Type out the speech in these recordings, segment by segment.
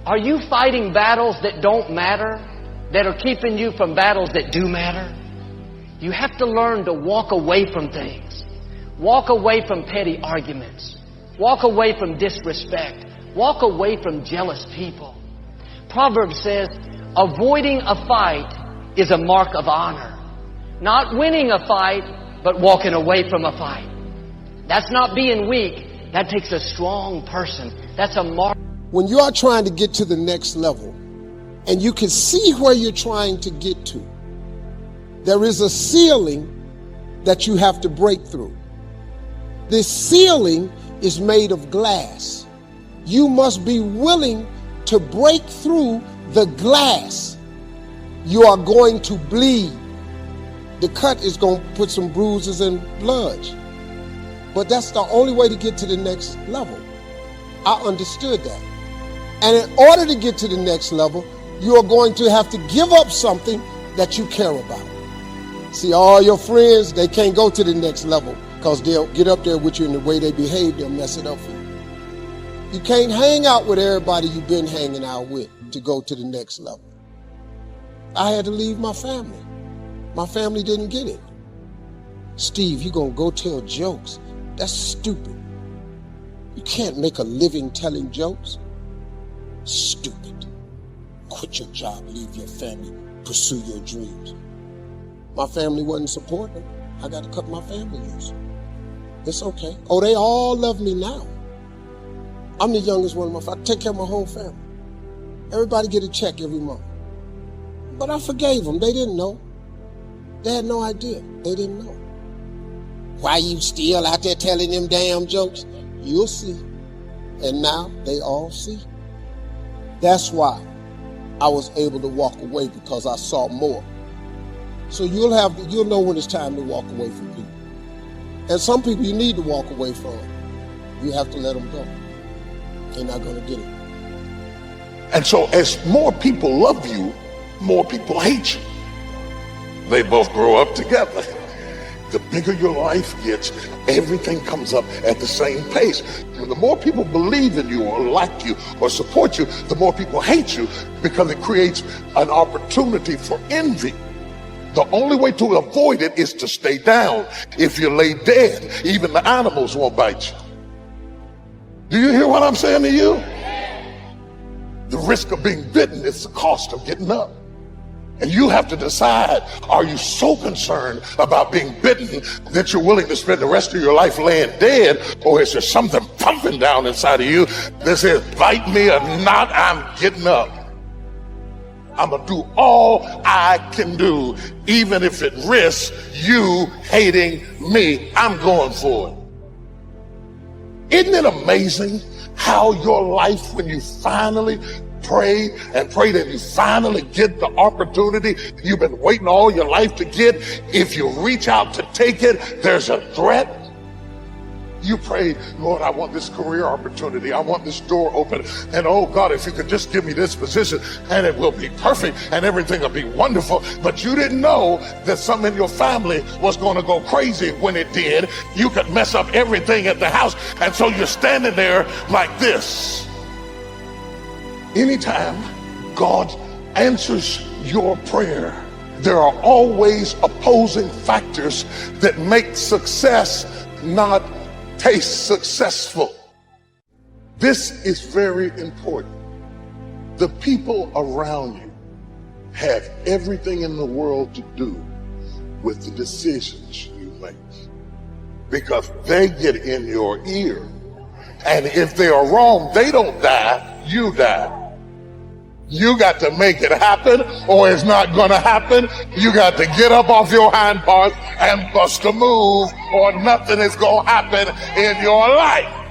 Are you fighting battles that don't matter, that are keeping you from battles that do matter? You have to learn to walk away from things. Walk away from petty arguments. Walk away from disrespect. Walk away from jealous people. Proverbs says, avoiding a fight is a mark of honor. Not winning a fight, but walking away from a fight. That's not being weak. That takes a strong person. That's a mark. When you are trying to get to the next level, and you can see where you're trying to get to, there is a ceiling that you have to break through. This ceiling is made of glass. You must be willing to break through the glass. You are going to bleed. The cut is going to put some bruises and blood. But that's the only way to get to the next level. I understood that. And in order to get to the next level, you are going to have to give up something that you care about. See, all your friends, they can't go to the next level because they'll get up there with you, and the way they behave, they'll mess it up for you. You can't hang out with everybody you've been hanging out with to go to the next level. I had to leave my family. My family didn't get it. Steve, you're going to go tell jokes? That's stupid. You can't make a living telling jokes. Stupid. Quit your job, leave your family, pursue your dreams. My family wasn't supporting. I got to cut my family loose. It's okay. Oh, they all love me now. I'm the youngest one of my family. I take care of my whole family. Everybody get a check every month. But I forgave them. They didn't know. They had no idea. They didn't know. Why you still out there telling them damn jokes? You'll see. And now they all see. That's why I was able to walk away, because I saw more. So you'll know when it's time to walk away from people. And some people you need to walk away from. You have to let them go. They're not going to get it. And so as more people love you, more people hate you. They both grow up together. The bigger your life gets, everything comes up at the same pace. And the more people believe in you or like you or support you, the more people hate you, because it creates an opportunity for envy. The only way to avoid it is to stay down. If you lay dead, even the animals won't bite you. Do you hear what I'm saying to you? The risk of being bitten is the cost of getting up. And you have to decide, are you so concerned about being bitten that you're willing to spend the rest of your life laying dead? Or is there something pumping down inside of you that says, bite me or not, I'm getting up. I'm going to do all I can do, even if it risks you hating me. I'm going for it. Isn't it amazing how your life, when you finally pray and you finally get the opportunity you've been waiting all your life to get, if you reach out to take it, there's a threat. You pray, Lord, I want this career opportunity. I want this door open. And oh God, if you could just give me this position, and it will be perfect and everything will be wonderful. But you didn't know that something in your family was going to go crazy when it did. You could mess up everything at the house. And so you're standing there like this. Anytime God answers your prayer, there are always opposing factors that make success not taste successful. This is very important. The people around you have everything in the world to do with the decisions you make, because they get in your ear. And if they are wrong, they don't die, you die. You got to make it happen, or it's not going to happen. You got to get up off your hind parts and bust a move, or nothing is going to happen in your life.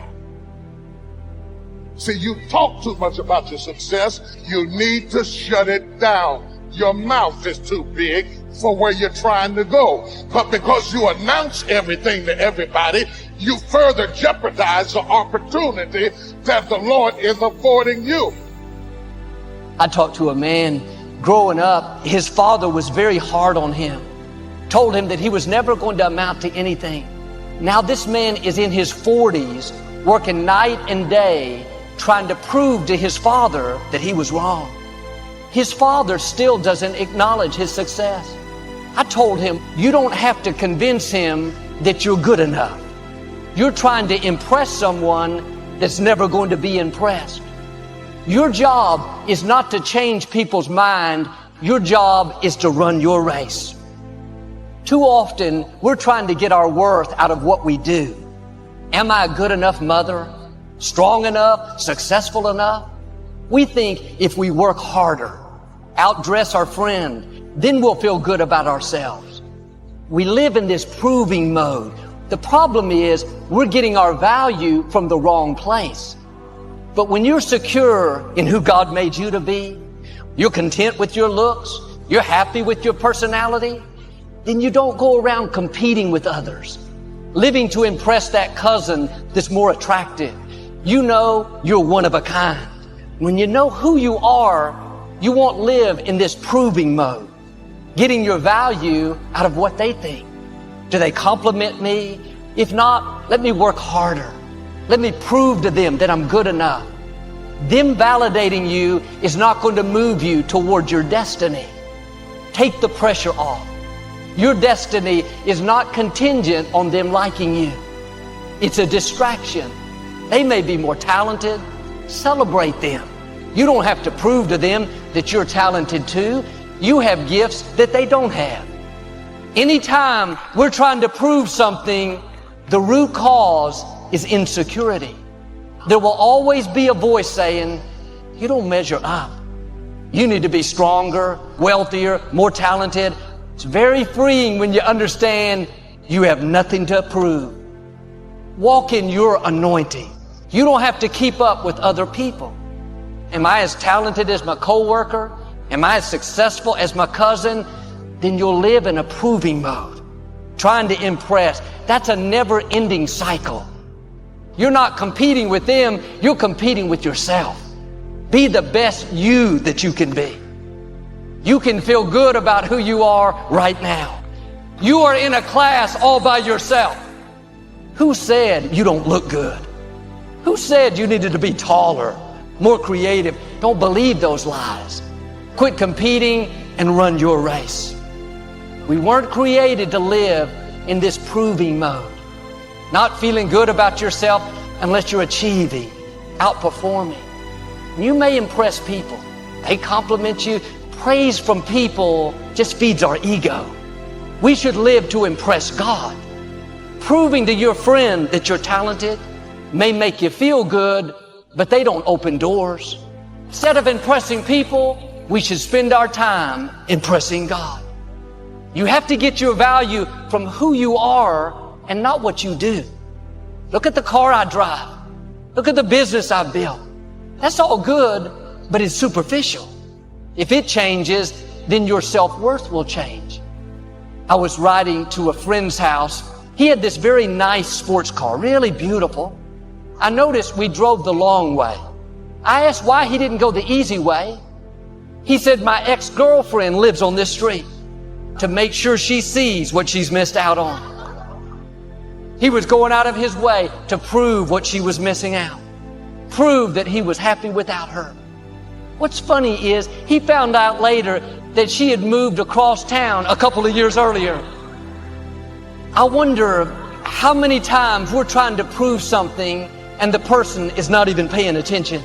See, you talk too much about your success. You need to shut it down. Your mouth is too big for where you're trying to go. But because you announce everything to everybody, you further jeopardize the opportunity that the Lord is affording you. I talked to a man growing up. His father was very hard on him, told him that he was never going to amount to anything. Now this man is in his 40s, working night and day trying to prove to his father that he was wrong. His father still doesn't acknowledge his success. I told him, you don't have to convince him that you're good enough. You're trying to impress someone that's never going to be impressed. Your job is not to change people's mind. Your job is to run your race. Too often, we're trying to get our worth out of what we do. Am I a good enough mother? Strong enough? Successful enough? We think if we work harder, outdress our friend, then we'll feel good about ourselves. We live in this proving mode. The problem is we're getting our value from the wrong place. But when you're secure in who God made you to be, you're content with your looks, you're happy with your personality, then you don't go around competing with others, living to impress that cousin that's more attractive. You know you're one of a kind. When you know who you are, you won't live in this proving mode, getting your value out of what they think. Do they compliment me? If not, let me work harder. Let me prove to them that I'm good enough. Them validating you is not going to move you towards your destiny. Take the pressure off. Your destiny is not contingent on them liking you. It's a distraction. They may be more talented. Celebrate them. You don't have to prove to them that you're talented too. You have gifts that they don't have. Anytime we're trying to prove something, the root cause is insecurity. There will always be a voice saying, you don't measure up. You need to be stronger, wealthier, more talented. It's very freeing when you understand you have nothing to prove. Walk in your anointing. You don't have to keep up with other people. Am I as talented as my coworker? Am I as successful as my cousin? Then you'll live in a proving mode, trying to impress. That's a never-ending cycle. You're not competing with them, you're competing with yourself. Be the best you that you can be. You can feel good about who you are right now. You are in a class all by yourself. Who said you don't look good? Who said you needed to be taller, more creative? Don't believe those lies. Quit competing and run your race. We weren't created to live in this proving mode, not feeling good about yourself unless you're achieving, outperforming. You may impress people. They compliment you. Praise from people just feeds our ego. We should live to impress God. Proving to your friend that you're talented may make you feel good, but they don't open doors. Instead of impressing people, we should spend our time impressing God. You have to get your value from who you are and not what you do. Look at the car I drive. Look at the business I've built. That's all good, but it's superficial. If it changes, then your self-worth will change. I was riding to a friend's house. He had this very nice sports car, really beautiful. I noticed we drove the long way. I asked why he didn't go the easy way. He said, my ex-girlfriend lives on this street to make sure she sees what she's missed out on. He was going out of his way to prove what she was missing out. Prove that he was happy without her. What's funny is he found out later that she had moved across town a couple of years earlier. I wonder how many times we're trying to prove something and the person is not even paying attention.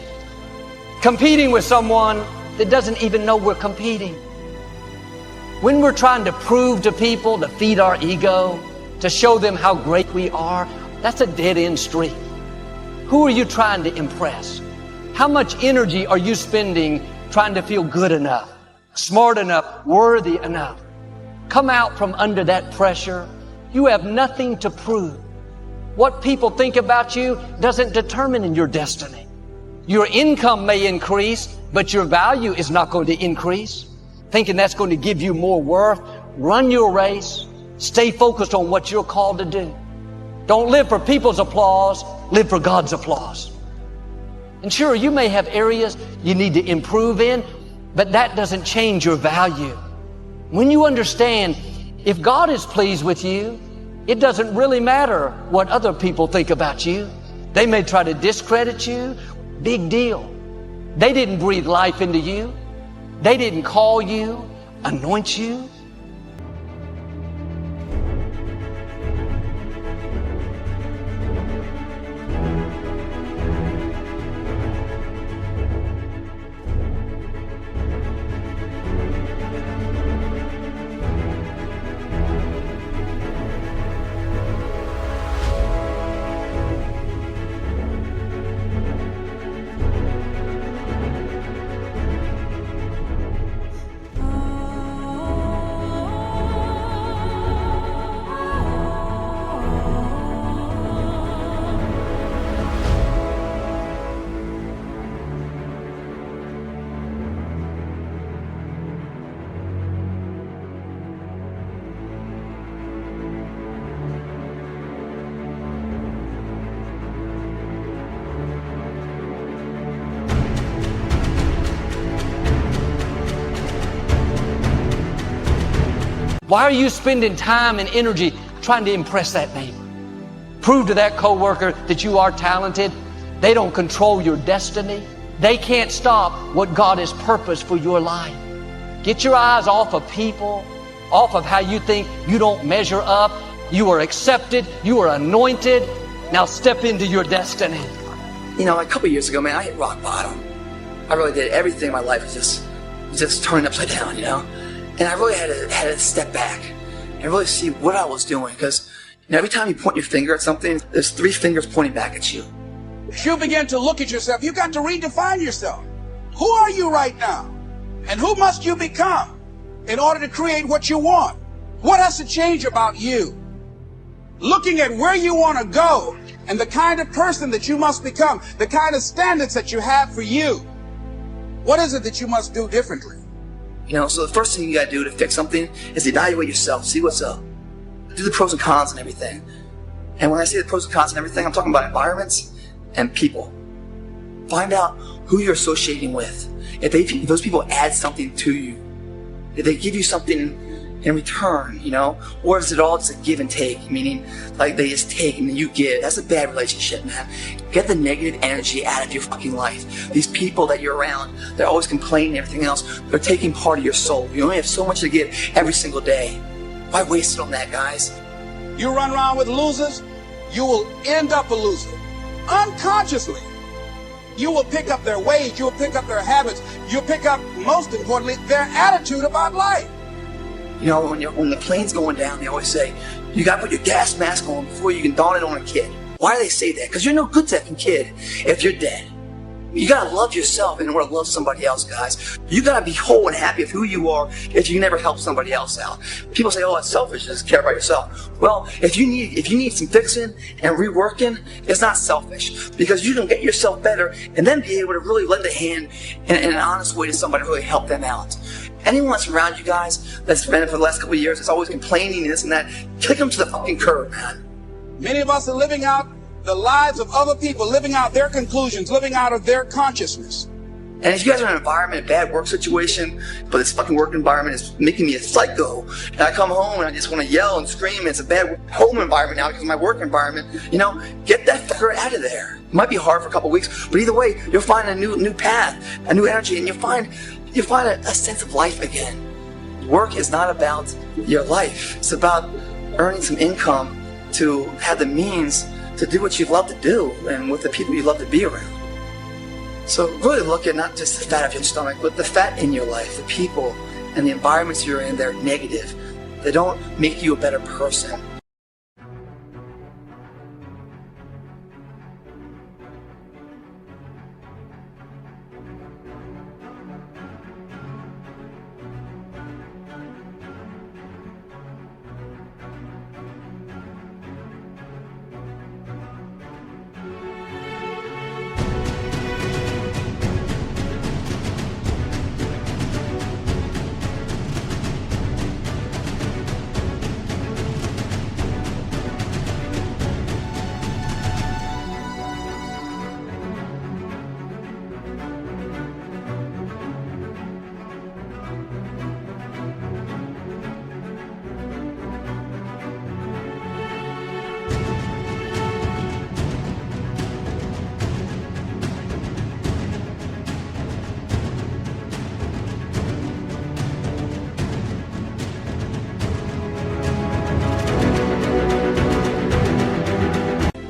Competing with someone that doesn't even know we're competing. When we're trying to prove to people, to feed our ego, to show them how great we are, that's a dead-end street. Who are you trying to impress? How much energy are you spending trying to feel good enough, smart enough, worthy enough? Come out from under that pressure. You have nothing to prove. What people think about you doesn't determine your destiny. Your income may increase, but your value is not going to increase. Thinking that's going to give you more worth. Run your race. Stay focused on what you're called to do. Don't live for people's applause. Live for God's applause. And sure, you may have areas you need to improve in, but that doesn't change your value. When you understand, if God is pleased with you, it doesn't really matter what other people think about you. They may try to discredit you, Big deal. They didn't breathe life into you. They didn't call you, anoint you. Why are you spending time and energy trying to impress that neighbor? Prove to that coworker that you are talented. They don't control your destiny. They can't stop what God has purposed for your life. Get your eyes off of people, off of how you think you don't measure up. You are accepted. You are anointed. Now step into your destiny. You know, a couple years ago, man, I hit rock bottom. I really did. Everything in my life was just turning upside down, you know? And I really had to step back and really see what I was doing. Because every time you point your finger at something, there's 3 fingers pointing back at you. If you begin to look at yourself, you've got to redefine yourself. Who are you right now? And who must you become in order to create what you want? What has to change about you? Looking at where you want to go and the kind of person that you must become, the kind of standards that you have for you. What is it that you must do differently? You know, so the first thing you gotta do to fix something is evaluate yourself, see what's up. Do the pros and cons and everything. And when I say the pros and cons and everything, I'm talking about environments and people. Find out who you're associating with. If those people add something to you, if they give you something in return, you know, or is it all just a give and take, meaning like they just take and then you give? That's a bad relationship, man. Get the negative energy out of your fucking life. These people that you're around, they're always complaining and everything else. They're taking part of your soul. You only have so much to give every single day. Why waste it on that, guys? You run around with losers, you will end up a loser. Unconsciously. You will pick up their ways, you will pick up their habits, you'll pick up, most importantly, their attitude about life. You know, when the plane's going down, they always say, you gotta put your gas mask on before you can don it on a kid. Why do they say that? Because you're no good to that kid if you're dead. You gotta love yourself in order to love somebody else, guys. You gotta be whole and happy with who you are if you never help somebody else out. People say, oh, it's selfish, just care about yourself. Well, if you need some fixing and reworking, it's not selfish, because you can get yourself better and then be able to really lend a hand in an honest way to somebody to really help them out. Anyone that's around you guys that's been for the last couple of years that's always complaining and this and that, kick them to the fucking curb, man. Many of us are living out the lives of other people, living out their conclusions, living out of their consciousness. And if you guys are in an environment, a bad work situation, but this fucking work environment is making me a psycho, and I come home and I just want to yell and scream, and it's a bad home environment now because of my work environment, you know, get that fucker out of there. It might be hard for a couple of weeks, but either way, you'll find a new path, a new energy, and you'll find a sense of life again. Work is not about your life. It's about earning some income to have the means to do what you love to do and with the people you love to be around. So really look at not just the fat of your stomach, but the fat in your life, the people and the environments you're in. They're negative. They don't make you a better person.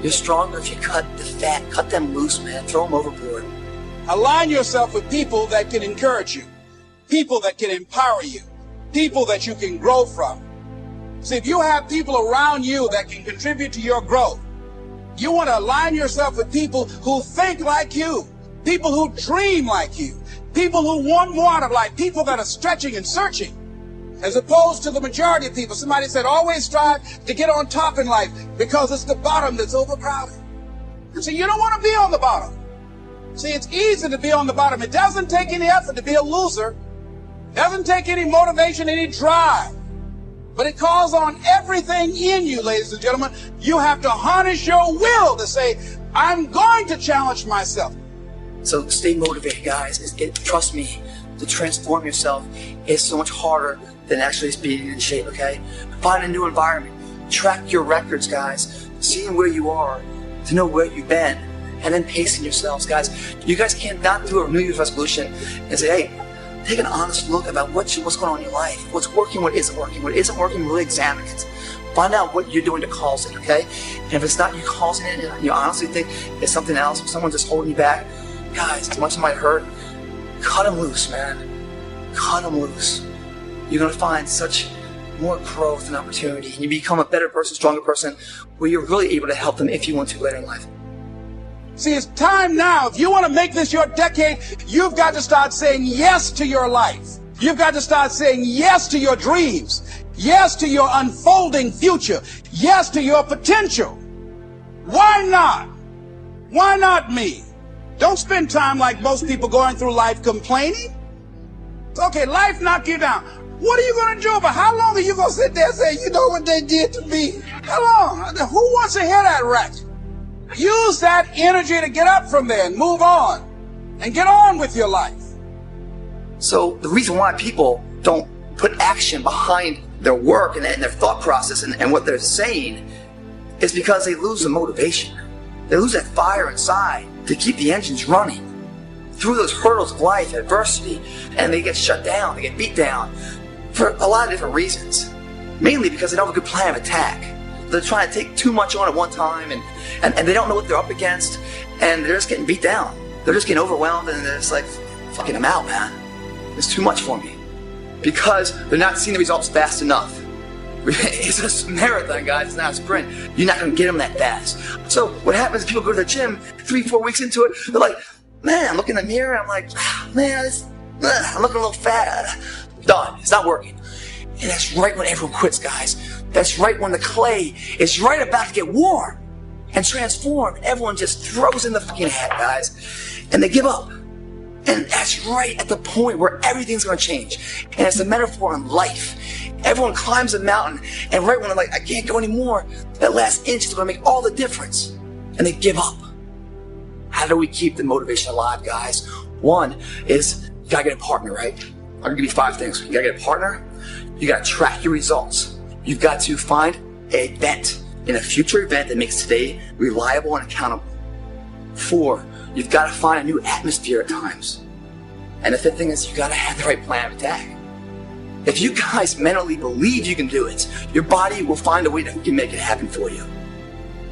You're stronger if you cut the fat, cut them loose, man. Throw them overboard. Align yourself with people that can encourage you, people that can empower you, people that you can grow from. See, if you have people around you that can contribute to your growth, you want to align yourself with people who think like you, people who dream like you, people who want more out of life, people that are stretching and searching, as opposed to the majority of people. Somebody said, always strive to get on top in life because it's the bottom that's overcrowded. And so you don't want to be on the bottom. See, it's easy to be on the bottom. It doesn't take any effort to be a loser. It doesn't take any motivation, any drive. But it calls on everything in you, ladies and gentlemen. You have to harness your will to say, I'm going to challenge myself. So stay motivated, guys. Trust me, to transform yourself is so much harder than actually just being in shape, okay? Find a new environment. Track your records, guys. Seeing where you are, to know where you've been, and then pacing yourselves, guys. You guys can't not do a New Year's resolution and say, hey, take an honest look about what's going on in your life. What's working, what isn't working. What isn't working, really examine it. Find out what you're doing to cause it, okay? And if it's not you causing it, and you honestly think it's something else, or someone just holding you back, guys, as much as it might hurt, cut them loose, man. Cut them loose. You're going to find such more growth and opportunity, and you become a better person, stronger person, where you're really able to help them if you want to later in life. See, it's time now. If you want to make this your decade, you've got to start saying yes to your life. You've got to start saying yes to your dreams, yes to your unfolding future, yes to your potential. Why not? Why not me? Don't spend time like most people going through life complaining. Okay, life knocked you down. What are you going to do about it? How long are you going to sit there and say, you know what they did to me? How long? Who wants to hear that rap? Use that energy to get up from there and move on and get on with your life. So the reason why people don't put action behind their work and their thought process and what they're saying is because they lose the motivation. They lose that fire inside to keep the engines running through those hurdles of life, adversity, and they get shut down, they get beat down for a lot of different reasons. Mainly because they don't have a good plan of attack. They're trying to take too much on at one time and they don't know what they're up against, and they're just getting beat down. They're just getting overwhelmed, and they're just like, fucking, I'm out, man. It's too much for me. Because they're not seeing the results fast enough. It's a marathon, guys. It's not a sprint. You're not going to get them that fast. So what happens is people go to the gym 3-4 weeks into it. They're like, man, I look in the mirror. I'm like, man, I'm looking a little fat. Done. It's not working. And that's right when everyone quits, guys. That's right when the clay is right about to get warm and transform. Everyone just throws in the fucking hat, guys. And they give up. And that's right at the point where everything's going to change. And it's a metaphor in life. Everyone climbs a mountain, and right when they're like, I can't go anymore, that last inch is going to make all the difference. And they give up. How do we keep the motivation alive, guys? One is, you got to get a partner, right? I'm going to give you 5 things. You got to get a partner. You got to track your results. You've got to find an event, in a future event that makes today reliable and accountable. 4, you've got to find a new atmosphere at times. And the 5th thing is, you got to have the right plan of attack. If you guys mentally believe you can do it, your body will find a way to make it happen for you.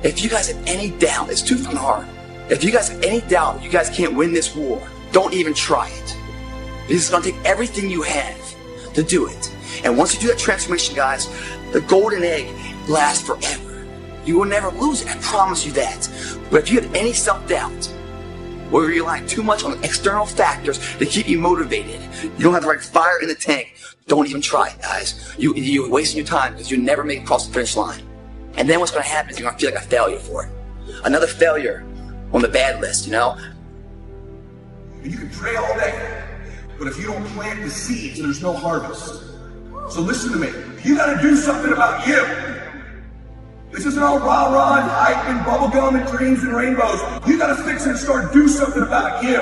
If you guys have any doubt, it's too fucking hard. If you guys have any doubt that you guys can't win this war, don't even try it. Because it's going to take everything you have to do it. And once you do that transformation, guys, the golden egg lasts forever. You will never lose it, I promise you that. But if you have any self-doubt, or you're relying too much on external factors to keep you motivated, you don't have the right fire in the tank, don't even try it, guys. You're wasting your time because you never make it across the finish line. And then what's going to happen is you're going to feel like a failure for it. Another failure on the bad list, you know? You can pray all day, but if you don't plant the seeds, there's no harvest. So listen to me. You got to do something about you. This isn't all rah-rah and hype and bubblegum and dreams and rainbows. You got to fix it and start do something about you.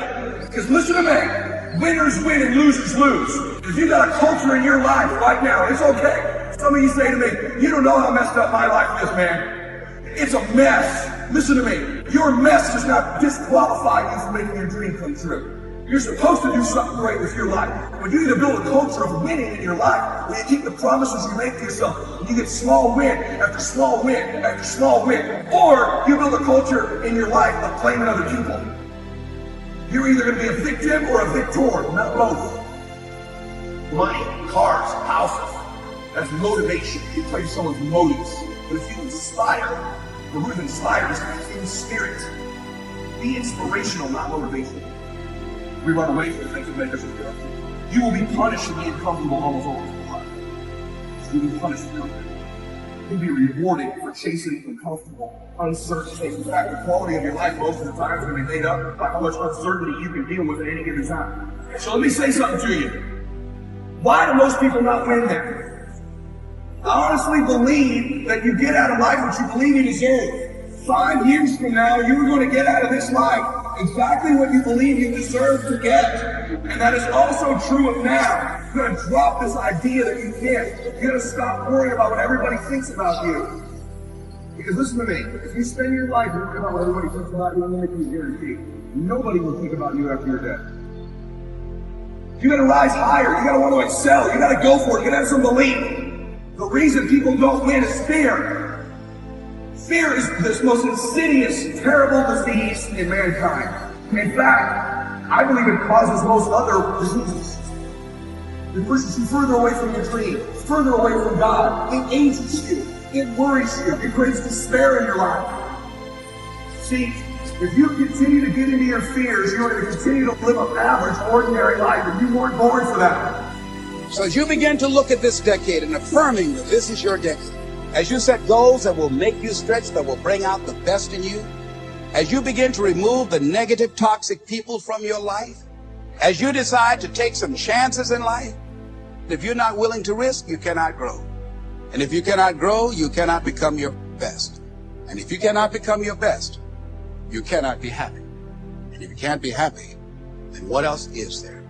Because listen to me. Winners win and losers lose. If you got a culture in your life right now, it's okay. Some of you say to me, you don't know how messed up my life is, man. It's a mess. Listen to me. Your mess does not disqualify you from making your dream come true. You're supposed to do something great with your life. But you need to build a culture of winning in your life, where you keep the promises you make to yourself, and you get small win after small win after small win. Or you build a culture in your life of blaming other people. You're either going to be a victim or a victor, not both. Money, cars, houses, that's motivation. You play someone's motives. But if you inspire, the root of inspire is in spirit. Be inspirational, not motivational. We run away from things that make us feel. You will be punished and be uncomfortable almost all the time. You will be punished for that. You'll be rewarded for chasing uncomfortable, uncertain things. In fact, the quality of your life most of the time is going to be made up by how much uncertainty you can deal with at any given time. So let me say something to you. Why do most people not win there? I honestly believe that you get out of life what you believe you deserve. 5 years from now, you're going to get out of this life exactly what you believe you deserve to get. And that is also true of now. You're going to drop this idea that you can't. You're going to stop worrying about what everybody thinks about you. Because listen to me, if you spend your life worrying about what everybody thinks about you, I'm going to make you a guarantee. Nobody will think about you after you're dead. You got to rise higher. You got to want to excel. You got to go for it. You got to have some belief. The reason people don't win is fear. Fear is the most insidious, terrible disease in mankind. In fact, I believe it causes most other diseases. It pushes you further away from your dream, further away from God. It ages you. It worries you. It creates despair in your life. See, if you continue to get into your fears, you're going to continue to live an average, ordinary life, and you weren't born for that. So as you begin to look at this decade and affirming that this is your decade, as you set goals that will make you stretch, that will bring out the best in you, as you begin to remove the negative, toxic people from your life, as you decide to take some chances in life, if you're not willing to risk, you cannot grow. And if you cannot grow, you cannot become your best. And if you cannot become your best, you cannot be happy. And if you can't be happy, then what else is there?